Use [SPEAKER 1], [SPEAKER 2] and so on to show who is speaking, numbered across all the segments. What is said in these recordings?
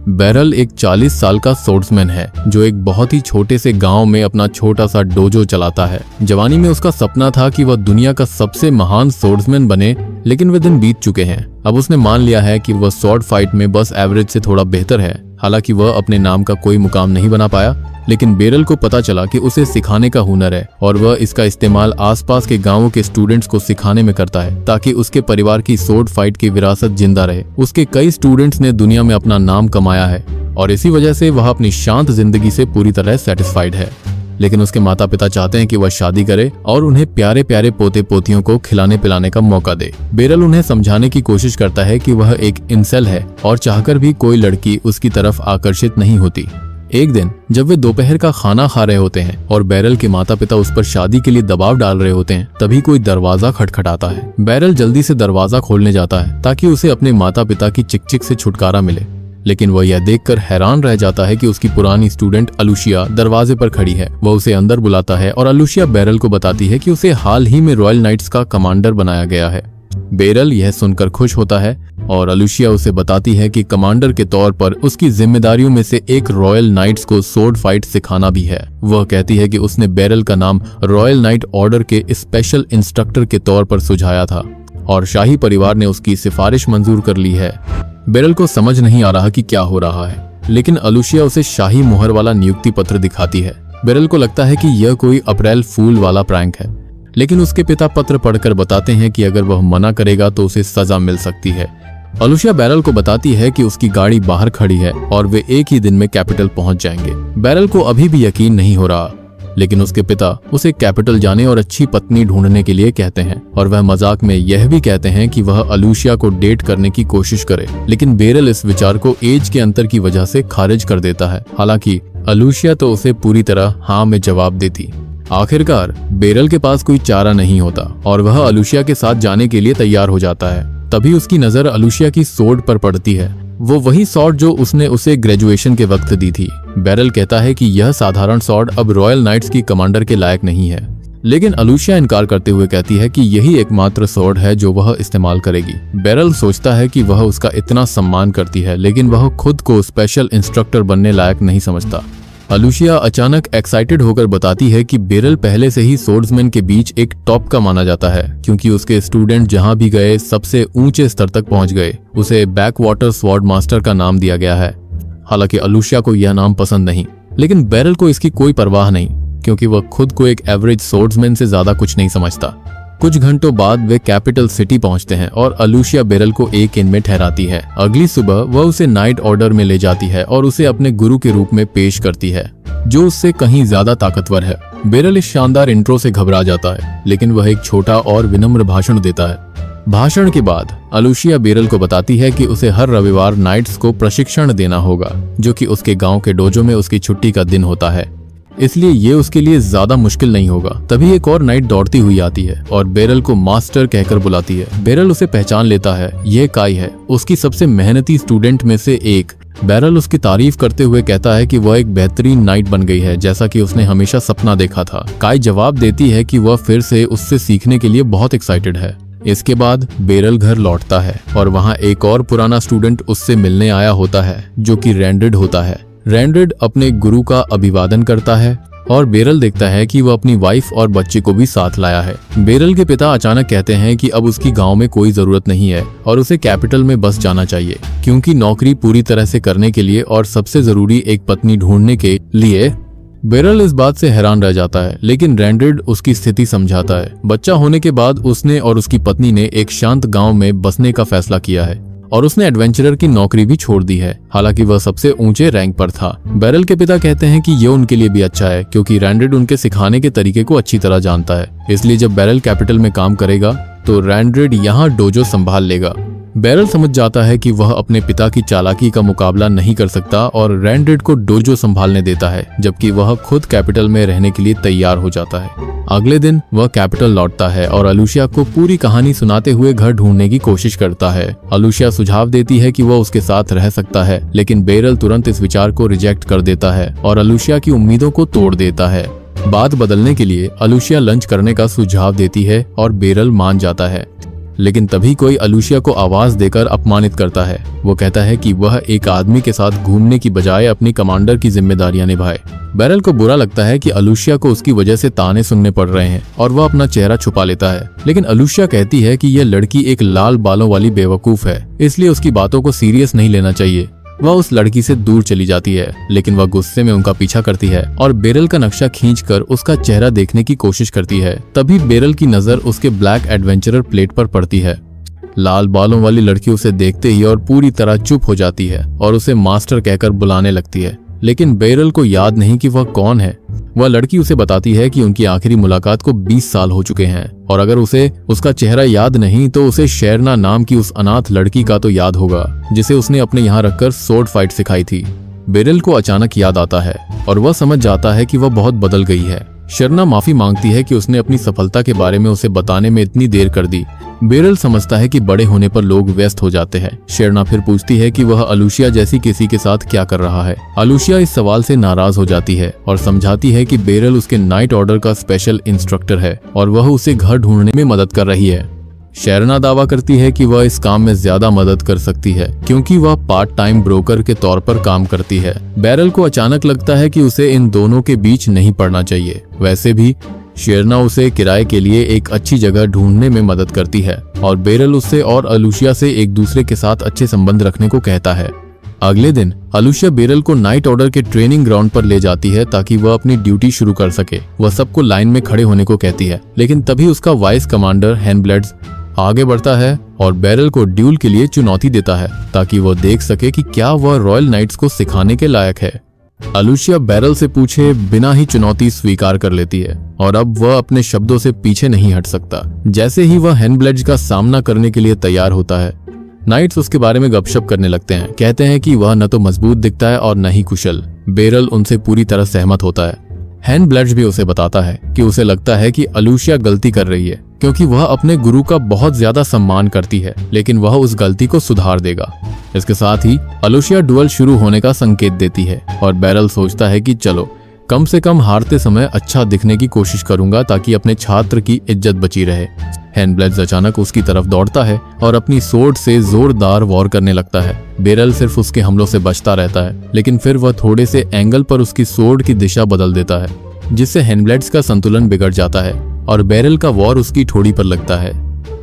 [SPEAKER 1] Barrel एक 40 साल का सोर्ड्समैन है जो एक बहुत ही छोटे से गांव में अपना छोटा सा डोजो चलाता है। जवानी में उसका सपना था कि वह दुनिया का सबसे महान सोर्ड्समैन बने, लेकिन वे दिन बीत चुके हैं। अब उसने मान लिया है कि वह स्वॉर्ड फाइट में बस एवरेज से थोड़ा बेहतर है। हालांकि वह अपने नाम का कोई मुकाम नहीं बना पाया, लेकिन बैरल को पता चला कि उसे सिखाने का हुनर है और वह इसका इस्तेमाल आसपास के गांवों के स्टूडेंट्स को सिखाने में करता है ताकि उसके परिवार की स्वॉर्ड फाइट की विरासत जिंदा रहे। उसके कई स्टूडेंट्स ने दुनिया में अपना नाम कमाया है और इसी वजह से वह अपनी शांत जिंदगी से पूरी तरह सेटिस्फाइड है। लेकिन उसके माता पिता चाहते हैं कि वह शादी करे और उन्हें प्यारे प्यारे पोते पोतियों को खिलाने पिलाने का मौका दे। बैरल उन्हें समझाने की कोशिश करता है कि वह एक इंसेल है और चाहकर भी कोई लड़की उसकी तरफ आकर्षित नहीं होती। एक दिन जब वे दोपहर का खाना खा रहे होते हैं और बैरल के माता पिता उस पर शादी के लिए दबाव डाल रहे होते हैं, तभी कोई दरवाजा खटखटाता है। बैरल जल्दी से दरवाजा खोलने जाता है ताकि उसे अपने माता पिता की चिक-चिक से छुटकारा मिले, लेकिन वह यह देखकर हैरान रह जाता है कि उसकी पुरानी स्टूडेंट अलुशिया दरवाजे पर खड़ी है। वह उसे अंदर बुलाता है और अलुशिया बैरल को बताती है कि उसे हाल ही में रॉयल नाइट्स का कमांडर बनाया गया है। बैरल यह सुनकर खुश होता है और अलुशिया उसे बताती है कि कमांडर के तौर पर उसकी जिम्मेदारियों में से एक रॉयल नाइट्स को स्वॉर्ड फाइट सिखाना भी है। वह कहती है कि उसने बैरल का नाम रॉयल नाइट ऑर्डर के स्पेशल इंस्ट्रक्टर के तौर पर सुझाया था और शाही परिवार ने उसकी सिफारिश मंजूर कर ली है। बैरल को समझ नहीं आ रहा कि क्या हो रहा है, लेकिन अलुशिया उसे शाही मुहर वाला नियुक्ति पत्र दिखाती है। बैरल को लगता है कि यह कोई अप्रैल फूल वाला प्रैंक है, लेकिन उसके पिता पत्र पढ़कर बताते हैं कि अगर वह मना करेगा तो उसे सजा मिल सकती है। अलुशिया बैरल को बताती है कि उसकी गाड़ी बाहर खड़ी है और वे एक ही दिन में कैपिटल पहुंच जाएंगे। बैरल को अभी भी यकीन नहीं हो रहा, लेकिन उसके पिता उसे कैपिटल जाने और अच्छी पत्नी ढूंढने के लिए कहते हैं और वह मजाक में यह भी कहते हैं कि वह अलुशिया को डेट करने की कोशिश करे। लेकिन बैरल इस विचार को एज के अंतर की वजह से खारिज कर देता है। हालांकि अलुशिया तो उसे पूरी तरह हाँ में जवाब देती। आखिरकार बैरल के पास कोई चारा नहीं होता और वह अलुशिया के साथ जाने के लिए तैयार हो जाता है। तभी उसकी नजर अलुशिया की स्वॉर्ड पर पड़ती है, वो वही स्वॉर्ड जो उसने उसे ग्रेजुएशन के वक्त दी थी। बैरल कहता है कि यह साधारण स्वॉर्ड अब रॉयल नाइट्स की कमांडर के लायक नहीं है, लेकिन अलुशिया इनकार करते हुए कहती है कि यही एकमात्र स्वॉर्ड है जो वह इस्तेमाल करेगी। बैरल सोचता है कि वह उसका इतना सम्मान करती है, लेकिन वह खुद को स्पेशल इंस्ट्रक्टर बनने लायक नहीं समझता। अलुशिया अचानक एक्साइटेड होकर बताती है कि बैरल पहले से ही सोर्ड्समैन के बीच एक टॉप का माना जाता है, क्योंकि उसके स्टूडेंट जहां भी गए सबसे ऊंचे स्तर तक पहुंच गए। उसे बैक वाटर स्वॉर्ड मास्टर का नाम दिया गया है। हालांकि अलुशिया को यह नाम पसंद नहीं, लेकिन बैरल को इसकी कोई परवाह नहीं, क्योंकि वह खुद को एक एवरेज सोर्ड्समैन से ज्यादा कुछ नहीं समझता। कुछ घंटों बाद वे कैपिटल सिटी पहुंचते हैं और अलुशिया बैरल को एक इन में ठहराती है। अगली सुबह वह उसे नाइट ऑर्डर में ले जाती है और उसे अपने गुरु के रूप में पेश करती है, जो उससे कहीं ज्यादा ताकतवर है। बैरल इस शानदार इंट्रो से घबरा जाता है, लेकिन वह एक छोटा और विनम्र भाषण देता है। भाषण के बाद अलुशिया बैरल को बताती है कि उसे हर रविवार नाइट्स को प्रशिक्षण देना होगा, जो कि उसके गांव के डोजो में उसकी छुट्टी का दिन होता है, इसलिए ये उसके लिए ज्यादा मुश्किल नहीं होगा। तभी एक और नाइट दौड़ती हुई आती है और बैरल को मास्टर कहकर बुलाती है। बैरल उसे पहचान लेता है, यह काई है, उसकी सबसे मेहनती स्टूडेंट में से एक। बैरल उसकी तारीफ करते हुए कहता है कि वह एक बेहतरीन नाइट बन गई है, जैसा कि उसने हमेशा सपना देखा था। काई जवाब देती है कि वह फिर से उससे सीखने के लिए बहुत एक्साइटेड है। इसके बाद बैरल घर लौटता है और वहाँ एक और पुराना स्टूडेंट उससे मिलने आया होता है, जो कि रैंडेड होता है। रैंडेड अपने गुरु का अभिवादन करता है और बैरल देखता है कि वह अपनी वाइफ और बच्चे को भी साथ लाया है। बैरल के पिता अचानक कहते हैं कि अब उसकी गांव में कोई जरूरत नहीं है और उसे कैपिटल में बस जाना चाहिए, क्योंकि नौकरी पूरी तरह से करने के लिए और सबसे जरूरी एक पत्नी ढूंढने के लिए। बैरल इस बात से हैरान रह जाता है, लेकिन रैंडेड उसकी स्थिति समझाता है। बच्चा होने के बाद उसने और उसकी पत्नी ने एक शांत गांव में बसने का फैसला किया है और उसने एडवेंचरर की नौकरी भी छोड़ दी है, हालांकि वह सबसे ऊंचे रैंक पर था। बैरल के पिता कहते हैं कि यह उनके लिए भी अच्छा है, क्योंकि रैंडेड उनके सिखाने के तरीके को अच्छी तरह जानता है। इसलिए जब बैरल कैपिटल में काम करेगा तो रैंडेड यहाँ डोजो संभाल लेगा। बैरल समझ जाता है कि वह अपने पिता की चालाकी का मुकाबला नहीं कर सकता और रैंडेड को डोजो संभालने देता है, जबकि वह खुद कैपिटल में रहने के लिए तैयार हो जाता है। अगले दिन वह कैपिटल लौटता है और अलुशिया को पूरी कहानी सुनाते हुए घर ढूंढने की कोशिश करता है। अलुशिया सुझाव देती है कि वह उसके साथ रह सकता है, लेकिन बैरल तुरंत इस विचार को रिजेक्ट कर देता है और अलुशिया की उम्मीदों को तोड़ देता है। बात बदलने के लिए अलुशिया लंच करने का सुझाव देती है और बैरल मान जाता है। लेकिन तभी कोई अलूशिया को आवाज देकर अपमानित करता है। वो कहता है कि वह एक आदमी के साथ घूमने की बजाय अपनी कमांडर की जिम्मेदारियां निभाए। बैरल को बुरा लगता है कि अलूशिया को उसकी वजह से ताने सुनने पड़ रहे हैं और वह अपना चेहरा छुपा लेता है, लेकिन अलूशिया कहती है कि यह लड़की एक लाल बालों वाली बेवकूफ है, इसलिए उसकी बातों को सीरियस नहीं लेना चाहिए। वह उस लड़की से दूर चली जाती है, लेकिन वह गुस्से में उनका पीछा करती है और बेरल का नक्शा खींचकर उसका चेहरा देखने की कोशिश करती है। तभी बेरल की नजर उसके ब्लैक एडवेंचरर प्लेट पर पड़ती है। लाल बालों वाली लड़की उसे देखते ही और पूरी तरह चुप हो जाती है और उसे मास्टर कहकर बुलाने लगती है, लेकिन बेरल को याद नहीं कि वह कौन है। वह लड़की उसे बताती है कि उनकी आखिरी मुलाकात को 20 साल हो चुके हैं और अगर उसे उसका चेहरा याद नहीं तो उसे शेरना नाम की उस अनाथ लड़की का तो याद होगा जिसे उसने अपने यहाँ रखकर सोर्ड फाइट सिखाई थी। बेरल को अचानक याद आता है और वह समझ जाता है कि वह बहुत बदल गई है। शेरना माफी मांगती है कि उसने अपनी सफलता के बारे में उसे बताने में इतनी देर कर दी। बेरल समझता है कि बड़े होने पर लोग व्यस्त हो जाते हैं। शेरना फिर पूछती है कि वह अलूशिया जैसी किसी के साथ क्या कर रहा है। अलूशिया इस सवाल से नाराज हो जाती है और समझाती है कि बेरल उसके नाइट ऑर्डर का स्पेशल इंस्ट्रक्टर है और वह उसे घर ढूंढने में मदद कर रही है। शेरना दावा करती है कि वह इस काम में ज्यादा मदद कर सकती है क्योंकि वह पार्ट टाइम ब्रोकर के तौर पर काम करती है। बेरल को अचानक लगता है कि उसे इन दोनों के बीच नहीं पड़ना चाहिए। वैसे भी शेरना उसे किराए के लिए एक अच्छी जगह ढूंढने में मदद करती है और बेरल उससे और अलूशिया से एक दूसरे के साथ अच्छे संबंध रखने को कहता है। अगले दिन अलूशिया बेरल को नाइट ऑर्डर के ट्रेनिंग ग्राउंड पर ले जाती है ताकि वह अपनी ड्यूटी शुरू कर सके। वह सबको लाइन में खड़े होने को कहती है, लेकिन तभी उसका वाइस कमांडर हैंडब्लेड्स आगे बढ़ता है और बेरल को ड्यूल के लिए चुनौती देता है ताकि वह देख सके कि क्या वह रॉयल नाइट्स को सिखाने के लायक है। अलूशिया बेरल से पूछे बिना ही चुनौती स्वीकार कर लेती है और अब वह अपने शब्दों से पीछे नहीं हट सकता। जैसे ही वह हैंडब्लेड्स का सामना करने के लिए तैयार होता है, नाइट्स उसके बारे में गपशप करने लगते हैं। कहते हैं कि वह न तो मजबूत दिखता है और न ही कुशल। बेरल उनसे पूरी तरह सहमत होता है। हैंडब्लेड्स भी उसे बताता है कि उसे लगता है कि अलूशिया गलती कर रही है क्योंकि वह अपने गुरु का बहुत ज्यादा सम्मान करती है, लेकिन वह उस गलती को सुधार देगा। इसके साथ ही अलूशिया डुअल शुरू होने का संकेत देती है और बेरल सोचता है कि चलो कम से कम हारते समय अच्छा दिखने की कोशिश करूंगा ताकि अपने छात्र की इज्जत बची रहे। हैंडब्लेड्स अचानक उसकी तरफ दौड़ता है और अपनी सोर्ड से जोरदार वॉर करने लगता है। बेरल सिर्फ उसके हमलों से बचता रहता है, लेकिन फिर वह थोड़े से एंगल पर उसकी सोर्ड की दिशा बदल देता है जिससे हैंडब्लेड्स का संतुलन बिगड़ जाता है और बेरल का वॉर उसकी ठोड़ी पर लगता है।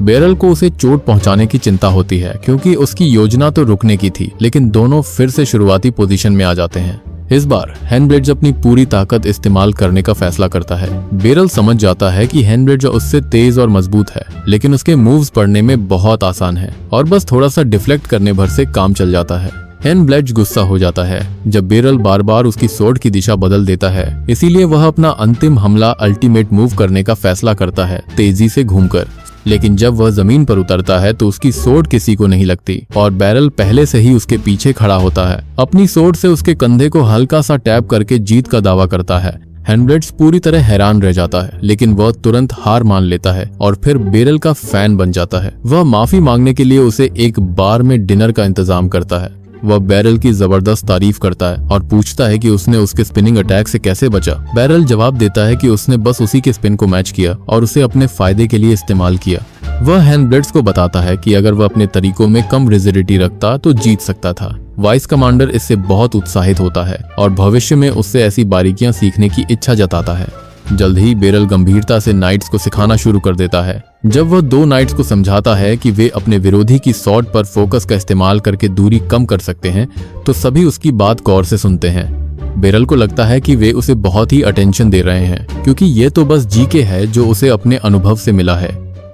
[SPEAKER 1] बेरल को उसे चोट पहुंचाने की चिंता होती है क्योंकि उसकी योजना तो रुकने की थी, लेकिन दोनों फिर से शुरुआती पोजीशन में आ जाते हैं। इस बार हैंडब्लेड्स अपनी पूरी ताकत इस्तेमाल करने का फैसला करता है। बेरल समझ जाता है कि हैंडब्लेड्स उससे तेज और मजबूत है, लेकिन उसके मूव्स पढ़ने में बहुत आसान है और बस थोड़ा सा डिफ्लेक्ट करने भर से काम चल जाता है। हैंडब्लेड्स गुस्सा हो जाता है जब बेरल बार बार उसकी सोर्ड की दिशा बदल देता है, इसीलिए वह अपना अंतिम हमला अल्टीमेट मूव करने का फैसला करता है तेजी से घूमकर। लेकिन जब वह जमीन पर उतरता है तो उसकी सोर्ड किसी को नहीं लगती और बेरल पहले से ही उसके पीछे खड़ा होता है। अपनी सोर्ड से उसके कंधे को हल्का सा टैप करके जीत का दावा करता है। हैंडब्लेड्स पूरी तरह हैरान रह जाता है, लेकिन वह तुरंत हार मान लेता है और फिर बेरल का फैन बन जाता है। वह माफी मांगने के लिए उसे एक बार में डिनर का इंतजाम करता है। वह बेरल की जबरदस्त तारीफ करता है और पूछता है कि उसने उसके स्पिनिंग अटैक से कैसे बचा। बेरल जवाब देता है कि उसने बस उसी के स्पिन को मैच किया और उसे अपने फायदे के लिए इस्तेमाल किया। वह हैंडब्लेड्स को बताता है कि अगर वह अपने तरीकों में कम रिजिडिटी रखता तो जीत सकता था। वाइस कमांडर इससे बहुत उत्साहित होता है और भविष्य में उससे ऐसी बारीकियां सीखने की इच्छा जताता है। जल्द ही बेरल गंभीरता से नाइट्स को सिखाना शुरू कर देता है। जब वह दो नाइट्स को समझाता है कि वे अपने विरोधी की स्वॉर्ड पर फोकस का इस्तेमाल करके दूरी कम कर सकते हैं, तो सभी उसकी बात गौर से सुनते हैं। बेरल को लगता है कि वे उसे बहुत ही अटेंशन दे रहे हैं क्योंकि ये तो बस जीके है जो उसे अपने अनुभव से मिला है।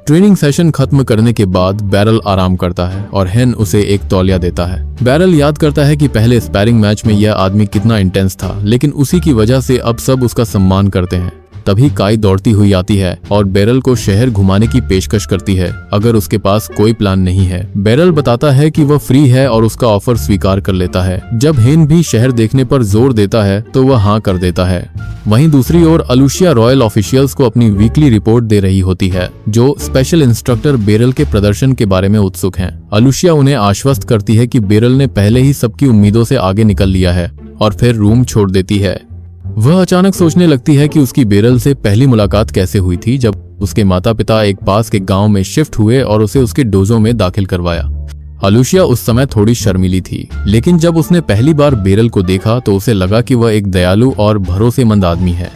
[SPEAKER 1] ट्रेनिंग सेशन खत्म करने के बाद बेरल आराम करता है और हेन उसे एक तौलिया देता है। बेरल याद करता है कि पहले स्पैरिंग मैच में यह आदमी कितना इंटेंस था, लेकिन उसी की वजह से अब सब उसका सम्मान करते हैं। तभी काई दौड़ती हुई आती है और बेरल को शहर घुमाने की पेशकश करती है अगर उसके पास कोई प्लान नहीं है। बेरल बताता है कि वह फ्री है और उसका ऑफर स्वीकार कर लेता है। जब हेन भी शहर देखने पर जोर देता है तो वह हाँ कर देता है। वहीं दूसरी ओर अलूशिया रॉयल ऑफिशियल्स को अपनी वीकली रिपोर्ट दे रही होती है, जो स्पेशल इंस्ट्रक्टर बेरल के प्रदर्शन के बारे में उत्सुक हैं। अलूशिया उन्हें आश्वस्त करती है कि बेरल ने पहले ही सबकी उम्मीदों से आगे निकल लिया है और फिर रूम छोड़ देती है। वह अचानक सोचने लगती है कि उसकी बेरल से पहली मुलाकात कैसे हुई थी जब उसके माता पिता एक पास के गांव में शिफ्ट हुए और उसे उसके डोजो में दाखिल करवाया। अलूशिया उस समय थोड़ी शर्मीली थी, लेकिन जब उसने पहली बार बेरल को देखा तो उसे लगा कि वह एक दयालु और भरोसेमंद आदमी है।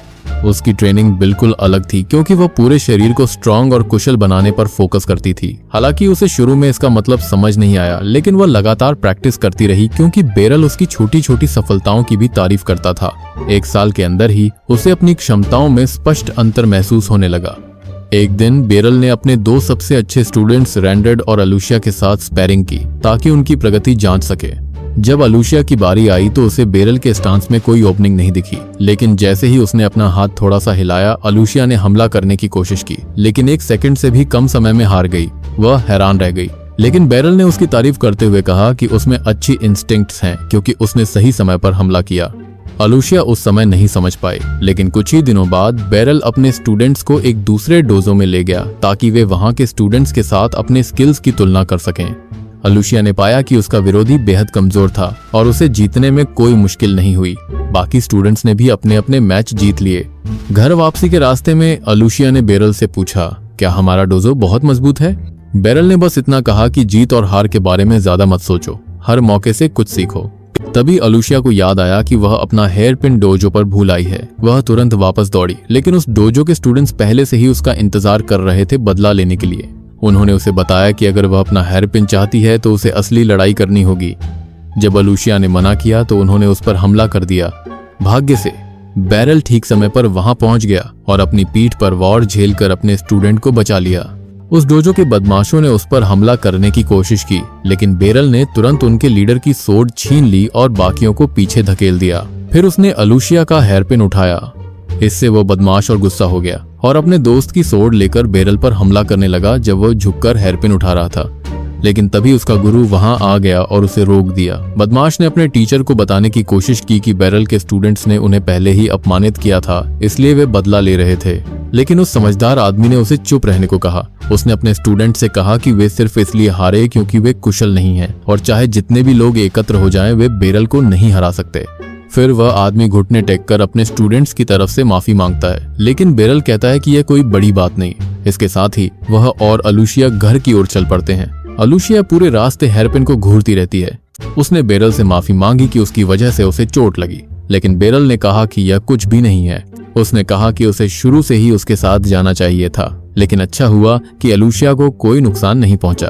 [SPEAKER 1] उसकी ट्रेनिंग बिल्कुल अलग थी क्योंकि वह पूरे शरीर को स्ट्रांग और कुशल बनाने पर फोकस करती थी। हालांकि उसे शुरू में इसका मतलब समझ नहीं आया, लेकिन वह लगातार प्रैक्टिस करती रही क्योंकि बेरल उसकी छोटी छोटी सफलताओं की भी तारीफ करता था। 1 साल के अंदर ही उसे अपनी क्षमताओं में स्पष्ट अंतर महसूस होने लगा। एक दिन बेरल ने अपने 2 सबसे अच्छे स्टूडेंट्स रैंडेड और अलूशिया के साथ स्पैरिंग की ताकि उनकी प्रगति जांच सके। जब अलूशिया की बारी आई तो उसे बेरल के स्टांस में कोई ओपनिंग नहीं दिखी, लेकिन जैसे ही उसने अपना हाथ थोड़ा सा हिलाया, अलूशिया ने हमला करने की कोशिश की, लेकिन 1 सेकंड से भी कम समय में हार गई। वह हैरान रह गई, लेकिन बेरल ने उसकी तारीफ करते हुए कहा कि उसमें अच्छी इंस्टिंक्ट्स हैं क्योंकि उसने सही समय पर हमला किया। अलूशिया उस समय नहीं समझ पाई, लेकिन कुछ ही दिनों बाद बेरल अपने स्टूडेंट्स को एक दूसरे डोजो में ले गया ताकि वे वहां के स्टूडेंट्स के साथ अपने स्किल्स की तुलना कर सकें। अलूशिया ने पाया कि उसका विरोधी बेहद कमजोर था और उसे जीतने में कोई मुश्किल नहीं हुई। बाकी स्टूडेंट्स ने भी अपने अपने मैच जीत लिए। घर वापसी के रास्ते में अलूशिया ने बेरल से पूछा, क्या हमारा डोजो बहुत मजबूत है? बेरल ने बस इतना कहा कि जीत और हार के बारे में ज्यादा मत सोचो, हर मौके से कुछ सीखो। तभी अलूशिया को याद आया कि वह अपना हेयर पिन डोजो पर भूल आई है। वह तुरंत वापस दौड़ी, लेकिन उस डोजो के स्टूडेंट्स पहले से ही उसका इंतजार कर रहे थे बदला लेने के लिए। उन्होंने उसे बताया कि अगर वह अपना हेयर पिन चाहती है तो उसे असली लड़ाई करनी होगी। जब अलूशिया ने मना किया तो उन्होंने उस पर हमला कर दिया। भाग्य से बेरल ठीक समय पर वहां पहुंच गया और अपनी पीठ पर वार झेलकर अपने स्टूडेंट को बचा लिया। उस डोजो के बदमाशों ने उस पर हमला करने की कोशिश की, लेकिन बेरल ने तुरंत उनके लीडर की सोर्ड छीन ली और बाकियों को पीछे धकेल दिया। फिर उसने अलूशिया का हेयरपिन उठाया। इससे वो बदमाश और गुस्सा हो गया और अपने दोस्त की सोर्ड लेकर बेरल पर हमला करने लगा जब वो झुककर हेयरपिन उठा रहा था। लेकिन तभी उसका गुरु वहां आ गया और उसे रोक दिया। बदमाश ने अपने टीचर को बताने की कोशिश की कि बेरल के स्टूडेंट्स ने उन्हें पहले ही अपमानित किया था, इसलिए वे बदला ले रहे थे। लेकिन उस समझदार आदमी ने उसे चुप रहने को कहा। उसने अपने स्टूडेंट से कहा कि वे सिर्फ इसलिए हारे क्योंकि वे कुशल नहीं हैं और चाहे जितने भी लोग एकत्र हो जाएं, वे बेरल को नहीं हरा सकते। फिर वह आदमी घुटने टेक कर अपने स्टूडेंट्स की तरफ से माफी मांगता है, लेकिन बेरल कहता है कि यह कोई बड़ी बात नहीं। इसके साथ ही वह और अलूशिया घर की ओर चल पड़ते हैं। अलूशिया पूरे रास्ते हेयरपिन को घूरती रहती है। उसने बेरल से माफी मांगी कि उसकी वजह से उसे चोट लगी, लेकिन बेरल ने कहा कि यह कुछ भी नहीं है। उसने कहा कि उसे शुरू से ही उसके साथ जाना चाहिए था, लेकिन अच्छा हुआ कि अलूशिया को कोई नुकसान नहीं पहुंचा।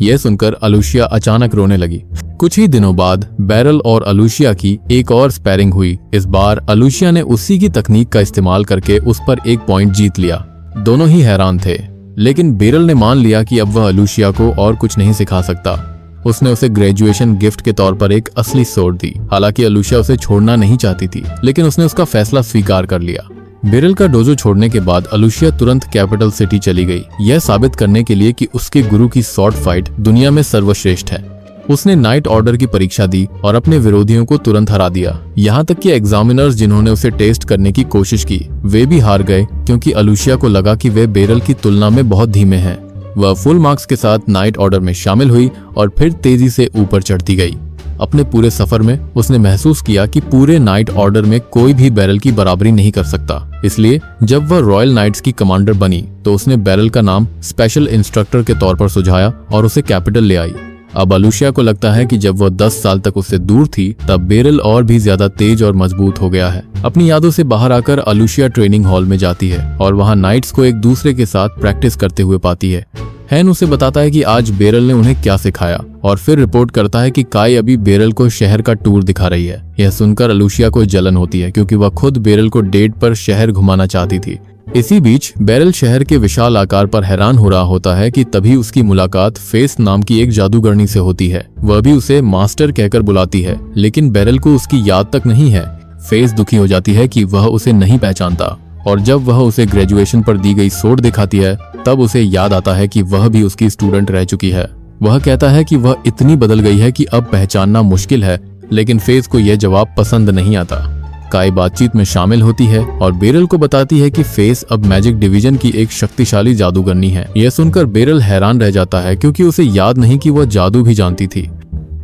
[SPEAKER 1] यह सुनकर अलूशिया अचानक रोने लगी। कुछ ही दिनों बाद बेरल और अलूशिया की एक और स्पैरिंग हुई। इस बार अलूशिया ने उसी की तकनीक का इस्तेमाल करके उस पर 1 पॉइंट जीत लिया। दोनों ही हैरान थे, लेकिन बेरल ने मान लिया कि अब वह अलूशिया को और कुछ नहीं सिखा सकता। उसने उसे ग्रेजुएशन गिफ्ट के तौर पर एक असली सोर्ड दी। हालांकि अलूशिया उसे छोड़ना नहीं चाहती थी, लेकिन उसने उसका फैसला स्वीकार कर लिया। बेरल का डोजो छोड़ने के बाद अलूशिया तुरंत कैपिटल सिटी चली गई, यह साबित करने के लिए कि उसके गुरु की स्वॉर्ड फाइट दुनिया में सर्वश्रेष्ठ है। उसने नाइट ऑर्डर की परीक्षा दी और अपने विरोधियों को तुरंत हरा दिया। यहाँ तक कि एग्जामिनर्स जिन्होंने उसे टेस्ट करने की कोशिश की, वे भी हार गए क्योंकि अलूशिया को लगा कि वे बेरल की तुलना में बहुत धीमे हैं। वह फुल मार्क्स के साथ नाइट ऑर्डर में शामिल हुई और फिर तेजी से ऊपर चढ़ती गई। अपने पूरे सफर में उसने महसूस किया कि पूरे नाइट ऑर्डर में कोई भी बेरल की बराबरी नहीं कर सकता। इसलिए जब वह रॉयल नाइट्स की कमांडर बनी तो उसने बेरल का नाम स्पेशल इंस्ट्रक्टर के तौर पर सुझाया और उसे कैपिटल ले आई। अब अलूशिया को लगता है कि जब वह 10 साल तक उससे दूर थी, तब बेरल और भी ज्यादा तेज और मजबूत हो गया है। अपनी यादों से बाहर आकर अलूशिया ट्रेनिंग हॉल में जाती है और वहां नाइट्स को एक दूसरे के साथ प्रैक्टिस करते हुए पाती है। हैन उसे बताता है कि आज बेरल ने उन्हें क्या सिखाया और फिर रिपोर्ट करता है कि काई अभी बेरल को शहर का टूर दिखा रही है। यह सुनकर अलूशिया को जलन होती है क्योंकि वह खुद बेरल को डेट पर शहर घुमाना चाहती थी। इसी बीच बेरल शहर के विशाल आकार पर हैरान हो रहा होता है कि तभी उसकी मुलाकात फेस नाम की एक जादूगरनी से होती है। वह भी उसे मास्टर कहकर बुलाती है, लेकिन बेरल को उसकी याद तक नहीं है। फेस दुखी हो जाती है कि वह उसे नहीं पहचानता और जब वह उसे ग्रेजुएशन पर दी गई सोर्ड दिखाती है, तब उसे याद आता है कि वह भी उसकी स्टूडेंट रह चुकी है। वह कहता है कि वह इतनी बदल गई है कि अब पहचानना मुश्किल है, लेकिन फेस को यह जवाब पसंद नहीं आता। काई बातचीत में शामिल होती है और बेरल को बताती है कि फेस अब मैजिक डिवीजन की एक शक्तिशाली जादूगरनी है। यह सुनकर बेरल हैरान रह जाता है क्योंकि उसे याद नहीं कि वह जादू भी जानती थी।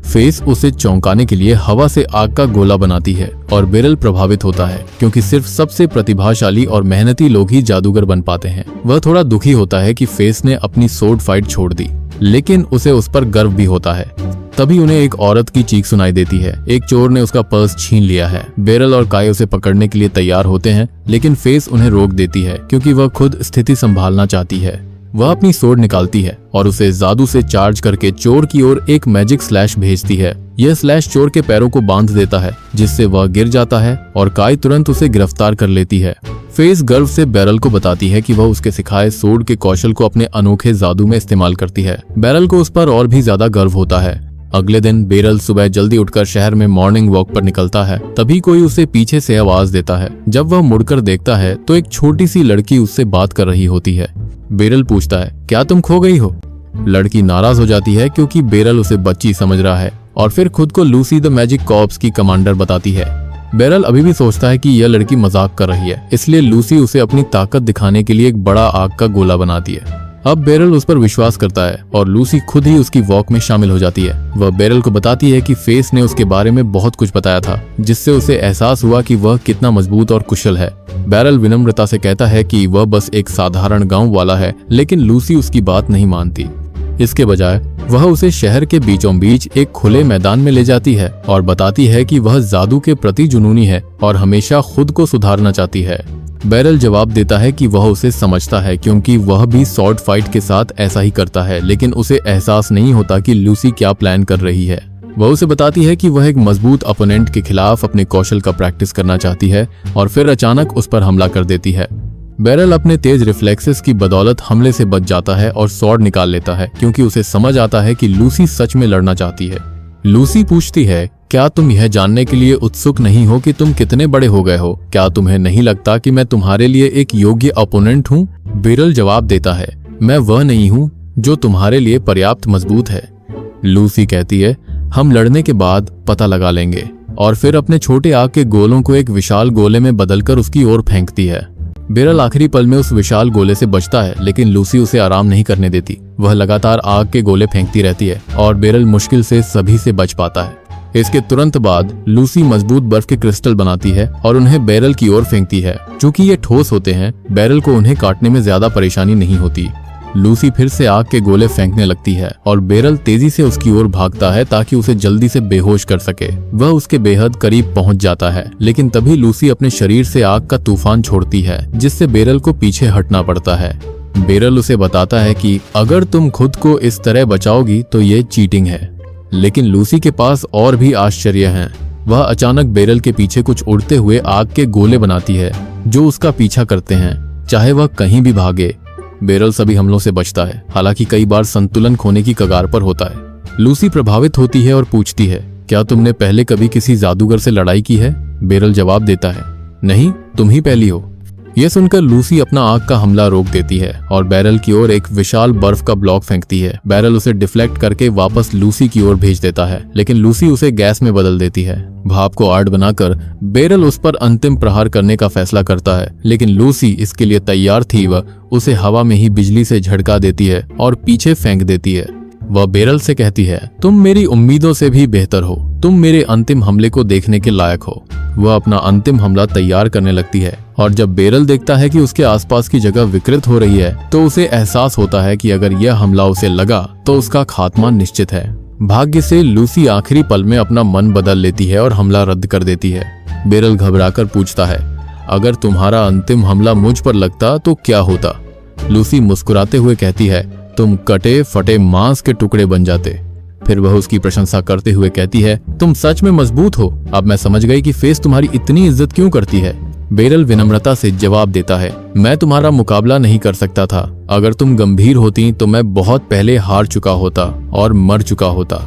[SPEAKER 1] फेस उसे चौंकाने के लिए हवा से आग का गोला बनाती है और बेरल प्रभावित होता है क्योंकि सिर्फ सबसे प्रतिभाशाली और मेहनती लोग ही जादूगर बन पाते हैं। वह थोड़ा दुखी होता है कि फेस ने अपनी सोर्ड फाइट छोड़ दी, लेकिन उसे उस पर गर्व भी होता है। तभी उन्हें एक औरत की चीख सुनाई देती है। एक चोर ने उसका पर्स छीन लिया है। बेरल और काई उसे पकड़ने के लिए तैयार होते हैं, लेकिन फेस उन्हें रोक देती है क्योंकि वह खुद स्थिति संभालना चाहती है। वह अपनी सोर्ड निकालती है और उसे जादू से चार्ज करके चोर की ओर एक मैजिक स्लैश भेजती है। यह स्लैश चोर के पैरों को बांध देता है, जिससे वह गिर जाता है और काई तुरंत उसे गिरफ्तार कर लेती है। फेस गर्व से बेरल को बताती है कि वह उसके सिखाए सोर्ड के कौशल को अपने अनोखे जादू में इस्तेमाल करती है। बेरल को उस पर और भी ज्यादा गर्व होता है। अगले दिन बेरल सुबह जल्दी उठकर शहर में मॉर्निंग वॉक पर निकलता है। तभी कोई उसे पीछे से आवाज देता है। जब वह मुड़कर देखता है तो एक छोटी सी लड़की उससे बात कर रही होती है। बेरल पूछता है, क्या तुम खो गई हो? लड़की नाराज हो जाती है क्योंकि बेरल उसे बच्ची समझ रहा है और फिर खुद को लूसी द मैजिक कॉर्प्स की कमांडर बताती है। बेरल अभी भी सोचता है कि यह लड़की मजाक कर रही है, इसलिए लूसी उसे अपनी ताकत दिखाने के लिए एक बड़ा आग का गोला बनाती है। अब बेरल उस पर विश्वास करता है और लूसी खुद ही उसकी वॉक में शामिल हो जाती है। वह बेरल को बताती है कि फेस ने उसके बारे में बहुत कुछ बताया था, जिससे उसे एहसास हुआ कि वह कितना मजबूत और कुशल है। बेरल विनम्रता से कहता है कि वह बस एक साधारण गांव वाला है, लेकिन लूसी उसकी बात नहीं मानती। इसके बजाय वह उसे शहर के बीचों बीच एक खुले मैदान में ले जाती है और बताती है कि वह जादू के प्रति जुनूनी है और हमेशा खुद को सुधारना चाहती है। बेरल जवाब देता है कि वह उसे समझता है क्योंकि वह भी स्वॉर्ड फाइट के साथ ऐसा ही करता है, लेकिन उसे एहसास नहीं होता कि लूसी क्या प्लान कर रही है। वह उसे बताती है कि वह एक मजबूत अपोनेंट के खिलाफ अपने कौशल का प्रैक्टिस करना चाहती है और फिर अचानक उस पर हमला कर देती है। बेरल अपने तेज रिफ्लेक्सेस की बदौलत हमले से बच जाता है और स्वॉर्ड निकाल लेता है क्योंकि उसे समझ आता है कि लूसी सच में लड़ना चाहती है। लूसी पूछती है, क्या तुम यह जानने के लिए उत्सुक नहीं हो कि तुम कितने बड़े हो गए हो? क्या तुम्हें नहीं लगता कि मैं तुम्हारे लिए एक योग्य अपोनेंट हूँ? बेरल जवाब देता है, मैं वह नहीं हूँ जो तुम्हारे लिए पर्याप्त मजबूत है। लूसी कहती है, हम लड़ने के बाद पता लगा लेंगे, और फिर अपने छोटे आग के गोलों को एक विशाल गोले में बदलकर उसकी ओर फेंकती है। बेरल आखिरी पल में उस विशाल गोले से बचता है, लेकिन लूसी उसे आराम नहीं करने देती। वह लगातार आग के गोले फेंकती रहती है और बेरल मुश्किल से सभी से बच पाता है। इसके तुरंत बाद लूसी मजबूत बर्फ के क्रिस्टल बनाती है और उन्हें बेरल की ओर फेंकती है। चूंकि ये ठोस होते हैं, बेरल को उन्हें काटने में ज्यादा परेशानी नहीं होती। लूसी फिर से आग के गोले फेंकने लगती है और बेरल तेजी से उसकी ओर भागता है ताकि उसे जल्दी से बेहोश कर सके। वह उसके बेहद करीब पहुंच जाता है, लेकिन तभी लूसी अपने शरीर से आग का तूफान छोड़ती है, जिससे बेरल को पीछे हटना पड़ता है। बेरल उसे बताता है कि अगर तुम खुद को इस तरह बचाओगी तो ये चीटिंग है। लेकिन लूसी के पास और भी आश्चर्य हैं। वह अचानक बेरल के पीछे कुछ उड़ते हुए आग के गोले बनाती है जो उसका पीछा करते हैं, चाहे वह कहीं भी भागे। बेरल सभी हमलों से बचता है, हालांकि कई बार संतुलन खोने की कगार पर होता है। लूसी प्रभावित होती है और पूछती है, क्या तुमने पहले कभी किसी जादूगर से लड़ाई की है? बेरल जवाब देता है, नहीं, तुम ही पहली हो। यह सुनकर लूसी अपना आग का हमला रोक देती है और बेरल की ओर एक विशाल बर्फ का ब्लॉक फेंकती है। बेरल उसे डिफ्लेक्ट करके वापस लूसी की ओर भेज देता है, लेकिन लूसी उसे गैस में बदल देती है। भाप को आड़ बनाकर बेरल उस पर अंतिम प्रहार करने का फैसला करता है, लेकिन लूसी इसके लिए तैयार थी। वह उसे हवा में ही बिजली से झटका देती है और पीछे फेंक देती है। वह बेरल से कहती है, तुम मेरी उम्मीदों से भी बेहतर हो, तुम मेरे अंतिम हमले को देखने के लायक हो। वह अपना अंतिम हमला तैयार करने लगती है और जब बेरल देखता है कि उसके आसपास की जगह विकृत हो रही है तो उसे एहसास होता है कि अगर यह हमला उसे लगा तो उसका खात्मा निश्चित है। भाग्य से लूसी आखिरी पल में अपना मन बदल लेती है और हमला रद्द कर देती है। बेरल घबराकर पूछता है, अगर तुम्हारा अंतिम हमला मुझ पर लगता तो क्या होता? लूसी मुस्कुराते हुए कहती है, तुम कटे फटे मांस के टुकड़े बन जाते। फिर वह उसकी प्रशंसा करते हुए कहती है, तुम सच में मजबूत हो। अब मैं समझ गई कि फेस तुम्हारी इतनी इज्जत क्यों करती है। बेरल विनम्रता से जवाब देता है, मैं तुम्हारा मुकाबला नहीं कर सकता था। अगर तुम गंभीर होती तो मैं बहुत पहले हार चुका होता और मर चुका होता।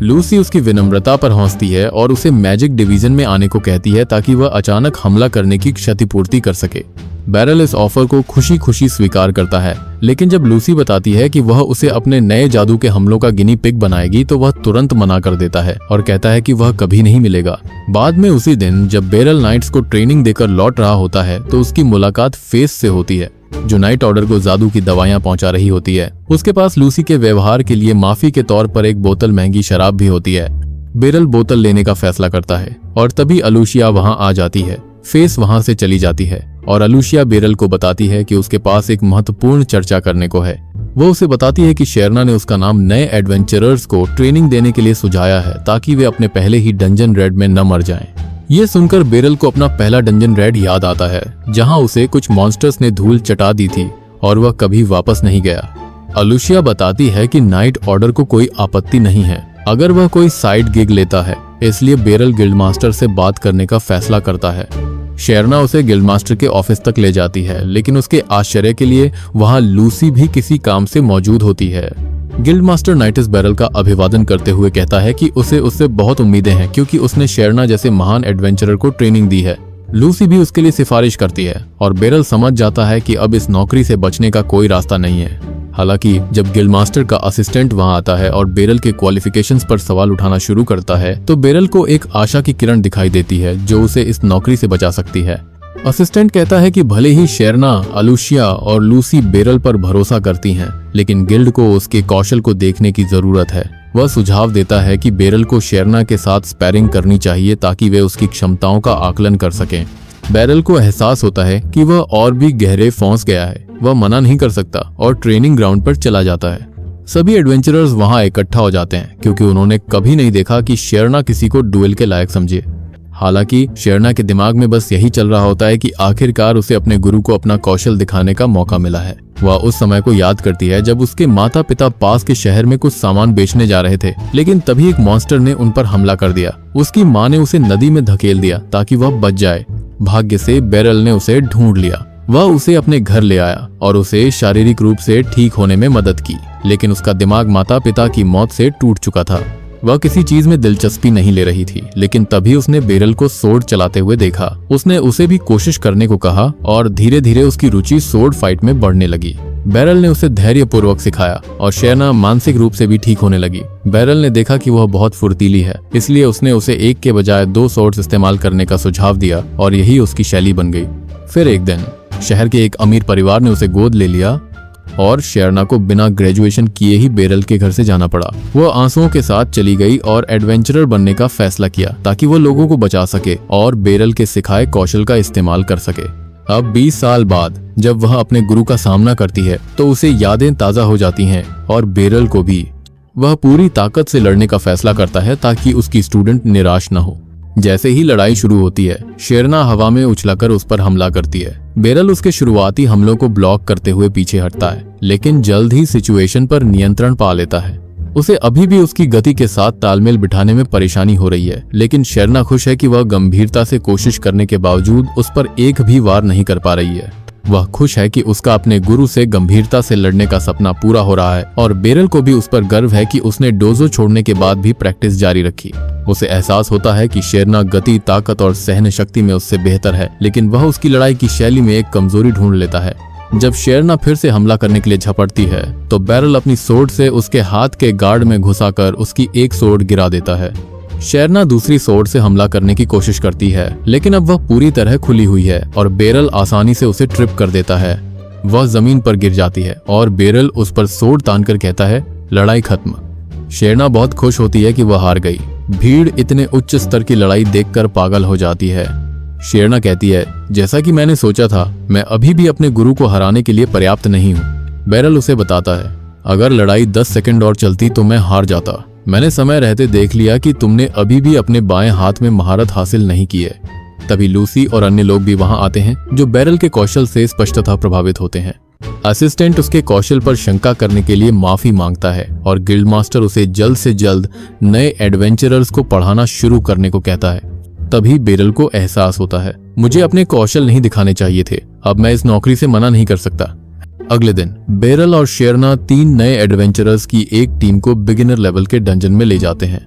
[SPEAKER 1] लूसी उसकी विनम्रता पर हंसती है और उसे मैजिक डिवीजन में आने को कहती है ताकि वह अचानक हमला करने की क्षतिपूर्ति कर सके। बेरल इस ऑफर को खुशी खुशी स्वीकार करता है, लेकिन जब लूसी बताती है कि वह उसे अपने नए जादू के हमलों का गिनी पिग बनाएगी तो वह तुरंत मना कर देता है और कहता है कि वह कभी नहीं मिलेगा। बाद में उसी दिन जब बेरल नाइट्स को ट्रेनिंग देकर लौट रहा होता है तो उसकी मुलाकात फेस से होती है। जो नाइट ऑर्डर को जादू की दवाइयां पहुंचा रही होती है। उसके पास लूसी के व्यवहार के लिए माफी के तौर पर एक बोतल महंगी शराब भी होती है। बेरल बोतल लेने का फैसला करता है और तभी अलूशिया वहां आ जाती है। फेस वहां से चली जाती है और अलूशिया बेरल को बताती है कि उसके पास एक महत्वपूर्ण चर्चा करने को है। वो उसे बताती है कि शेरना ने उसका नाम नए एडवेंचरर्स को ट्रेनिंग देने के लिए सुझाया है ताकि वे अपने पहले ही डंजन रेड में न मर जाएं। ये सुनकर बेरल को अपना पहला डंजन रेड याद आता है जहां उसे कुछ मॉन्स्टर्स ने धूल चटा दी थी और वह कभी वापस नहीं गया। अलूशिया बताती है कि नाइट ऑर्डर को कोई आपत्ति नहीं है अगर वह कोई साइड गिग लेता है, इसलिए बेरल गिल्डमास्टर से बात करने का फैसला करता है। शेरना उसे गिल्डमास्टर के ऑफिस तक ले जाती है, लेकिन उसके आश्चर्य के लिए वहां लूसी भी किसी काम से मौजूद होती है। गिल्डमास्टर नाइटिस बेरल का अभिवादन करते हुए कहता है कि उसे उससे बहुत उम्मीदें हैं क्योंकि उसने शेरना जैसे महान एडवेंचरर को ट्रेनिंग दी है। लूसी भी उसके लिए सिफारिश करती है और बेरल समझ जाता है कि अब इस नौकरी से बचने का कोई रास्ता नहीं है। हालांकि जब गिल्डमास्टर का असिस्टेंट वहां आता है और बेरल के क्वालिफिकेशंस पर सवाल उठाना शुरू करता है तो बेरल को एक आशा की किरण दिखाई देती है जो उसे इस नौकरी से बचा सकती है। असिस्टेंट कहता है कि भले ही शेरना, अलूशिया और लूसी बेरल पर भरोसा करती हैं, लेकिन गिल्ड को उसके कौशल को देखने की जरूरत है। वह सुझाव देता है कि बेरल को शेरना के साथ स्पैरिंग करनी चाहिए ताकि वे उसकी क्षमताओं का आकलन कर सकें। बेरल को एहसास होता है कि वह और भी गहरे फंस गया है। वह मना नहीं कर सकता और ट्रेनिंग ग्राउंड पर चला जाता है। सभी एडवेंचरर्स वहां इकट्ठा हो जाते हैं क्योंकि उन्होंने कभी नहीं देखा कि शेरना किसी को डुएल के लायक समझे। हालांकि शेरना के दिमाग में बस यही चल रहा होता है कि आखिरकार उसे अपने गुरु को अपना कौशल दिखाने का मौका मिला है। वह उस समय को याद करती है जब उसके माता पिता पास के शहर में कुछ सामान बेचने जा रहे थे, लेकिन तभी एक मॉन्स्टर ने उन पर हमला कर दिया। उसकी माँ ने उसे नदी में धकेल दिया ताकि वह बच जाए। भाग्य से बेरल ने उसे ढूंढ लिया। वह उसे अपने घर ले आया और उसे शारीरिक रूप से ठीक होने में मदद की, लेकिन उसका दिमाग माता पिता की मौत से टूट चुका था। वह किसी चीज में दिलचस्पी नहीं ले रही थी, लेकिन तभी उसने बेरल को सोर्ड चलाते हुए देखा। उसने उसे भी कोशिश करने को कहा और धीरे धीरे उसकी रुचि सोर्ड फाइट में बढ़ने लगी। बेरल ने उसे धैर्यपूर्वक सिखाया और शेरना मानसिक रूप से भी ठीक होने लगी। बेरल ने देखा कि वह बहुत फुर्तीली है, इसलिए उसने उसे एक के बजाय 2 सोर्ड्स इस्तेमाल करने का सुझाव दिया और यही उसकी शैली बन गई। फिर एक दिन शहर के एक अमीर परिवार ने उसे गोद ले लिया और शेरना को बिना ग्रेजुएशन किए ही बेरल के घर से जाना पड़ा। वह आंसुओं के साथ चली गई और एडवेंचरर बनने का फैसला किया ताकि वह लोगों को बचा सके और बेरल के सिखाए कौशल का इस्तेमाल कर सके। अब 20 साल बाद जब वह अपने गुरु का सामना करती है तो उसे यादें ताजा हो जाती हैं और बेरल को भी। वह पूरी ताकत से लड़ने का फैसला करता है ताकि उसकी स्टूडेंट निराश न हो। जैसे ही लड़ाई शुरू होती है, शेरना हवा में उछलाकर उस पर हमला करती है। बेरल उसके शुरुआती हमलों को ब्लॉक करते हुए पीछे हटता है, लेकिन जल्द ही सिचुएशन पर नियंत्रण पा लेता है। उसे अभी भी उसकी गति के साथ तालमेल बिठाने में परेशानी हो रही है, लेकिन शेरना खुश है कि वह गंभीरता से कोशिश करने के बावजूद उस पर एक भी वार नहीं कर पा रही है। वह खुश है कि उसका अपने गुरु से गंभीरता से लड़ने का सपना पूरा हो रहा है और बेरल को भी उस पर गर्व है कि उसने डोजो छोड़ने के बाद भी प्रैक्टिस जारी रखी। उसे एहसास होता है कि शेरना गति, ताकत और सहन शक्ति में उससे बेहतर है, लेकिन वह उसकी लड़ाई की शैली में एक कमजोरी ढूंढ लेता है। जब शेरना फिर से हमला करने के लिए झपटती है तो बेरल अपनी सोर्ड से उसके हाथ के गार्ड में घुसाकर उसकी एक सोर्ड गिरा देता है। शेरना दूसरी सोर्ड से हमला करने की कोशिश करती है, लेकिन अब वह पूरी तरह खुली हुई है और बेरल आसानी से उसे ट्रिप कर देता है। वह जमीन पर गिर जाती है और बेरल उस पर सोर्ड तानकर कहता है, लड़ाई खत्म। शेरना बहुत खुश होती है कि वह हार गई। भीड़ इतने उच्च स्तर की लड़ाई देखकर पागल हो जाती है। शेरना कहती है, जैसा कि मैंने सोचा था, मैं अभी भी अपने गुरु को हराने के लिए पर्याप्त नहीं हूँ। बेरल उसे बताता है, अगर लड़ाई 10 सेकंड और चलती तो मैं हार जाता। मैंने समय रहते देख लिया कि तुमने अभी भी अपने बाएं हाथ में महारत हासिल नहीं की है। तभी लूसी और अन्य लोग भी वहां आते हैं जो बेरल के कौशल से स्पष्टतः प्रभावित होते हैं। असिस्टेंट उसके कौशल पर शंका करने के लिए माफी मांगता है और गिल्डमास्टर उसे जल्द से जल्द नए एडवेंचरर्स को पढ़ाना शुरू करने को कहता है। तभी बेरल को एहसास होता है, मुझे अपने कौशल नहीं दिखाने चाहिए थे। अब मैं इस नौकरी से मना नहीं कर सकता। अगले दिन बेरल और शेरना 3 नए एडवेंचरर्स की एक टीम को बिगिनर लेवल के डंजन में ले जाते हैं।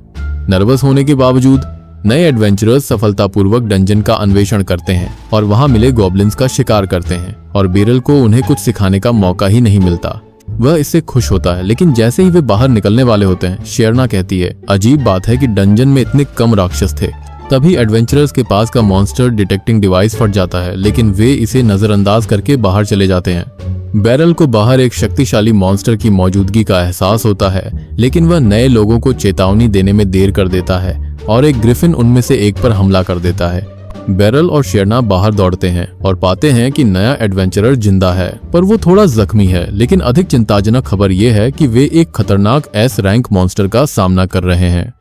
[SPEAKER 1] नर्वस होने के बावजूद नए एडवेंचरर्स सफलतापूर्वक डंजन का अन्वेषण करते हैं और वहां मिले गॉब्लिन्स का शिकार करते हैं और बेरल को उन्हें कुछ सिखाने का मौका ही नहीं मिलता। वह इससे खुश होता है, लेकिन जैसे ही वे बाहर निकलने वाले होते हैं, शेरना कहती है, अजीब बात है कि डंजन में इतने कम राक्षस थे। तभी एडवेंचरर्स के पास का मॉन्स्टर डिटेक्टिंग डिवाइस फट जाता है, लेकिन वे इसे नजरअंदाज करके बाहर चले जाते हैं। बैरल को बाहर एक शक्तिशाली मॉन्स्टर की मौजूदगी का एहसास होता है, लेकिन वह नए लोगों को चेतावनी देने में देर कर देता है और एक ग्रिफिन उनमें से एक पर हमला कर देता है। बैरल और शेरना बाहर दौड़ते हैं और पाते हैं कि नया एडवेंचरर जिंदा है, पर वो थोड़ा जख्मी है। लेकिन अधिक चिंताजनक खबर ये है कि वे एक खतरनाक एस रैंक मॉन्स्टर का सामना कर रहे हैं।